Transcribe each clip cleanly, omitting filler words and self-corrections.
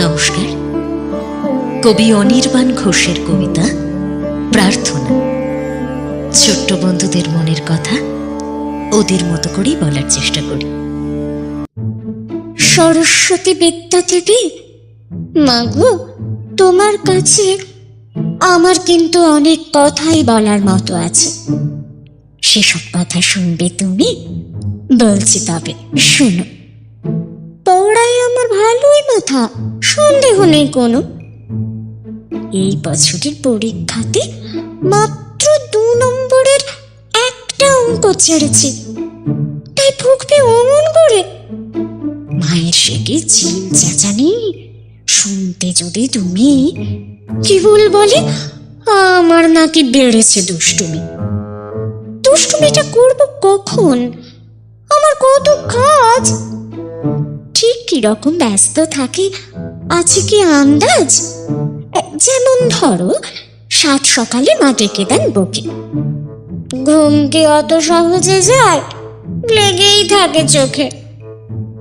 নমস্কার। কবি অনির্বাণ ঘোষের কবিতা প্রার্থনা। ছোট্ট বন্ধুদের মনের কথা ওদের মতো করেই বলার চেষ্টা করি। সরস্বতী বিদ্যা দেবী, মাগো তোমার কাছে আমার কিন্তু অনেক কথাই বলার মতো আছে। সেসব কথা শুনবে তুমি? বলছি তবে শোনো। পড়ায় আমার ভালোই মাথা, সন্দেহ নেই কোনো। এই বছরের পরীক্ষাতে মাত্র 2 নম্বরের একটা অঙ্ক ছেড়েছি, তাই ভুগবে অমন করে। মায়ের সে কি চিল চেঁচানি শুনতে যদি তুমি, কি বলে আমার নাকি বেড়েছে দুষ্টুমি। দুষ্টুমিটা করবো কখন? আমার কত কাজ। ঠিক কিরকম ব্যস্ত থাকি আছে কি আন্দাজ? যেমন ধরো, 7 সকালে মা ডেকে দেন বকে। ঘুম কি অত সহজে যায়? লেগেই থাকে চোখে।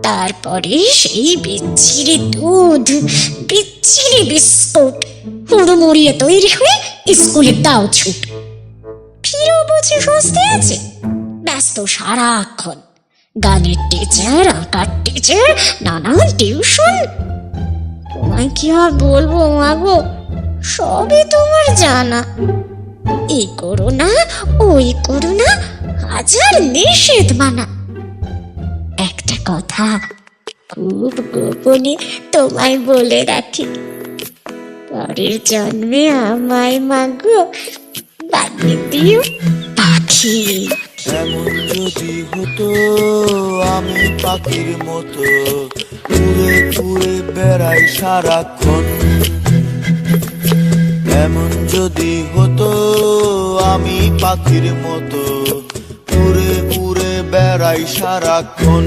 তারপরে সেই বিচ্ছিরি দুধ, বিচ্ছিরি বিস্কুট, হুড়মুড়িয়ে তৈরি হয়ে স্কুলে দাও ছুট। ফিরেও বুঝি স্বস্তি আছে? ব্যস্ত সারাক্ষণ, গানের টিচার, আঁকার টিচার, নানান টিউশন। তোমায় কি আর বলবো মাগো, সবই তোমার জানা। এই করো না, ওই করো না, হাজার নিষেধ মানা। একটা কথা খুব গোপনে তোমায় বলে রাখি, পরের জন্মে আমায় মাগো বানিয়ে দিও পাখি। এমন যদি হতো আমি পাখির মতো উড়ে উড়ে বেড়াই সারাক্ষণ। এমন যদি হতো আমি পাখির মতো উড়ে উড়ে বেড়াই সারাক্ষণ।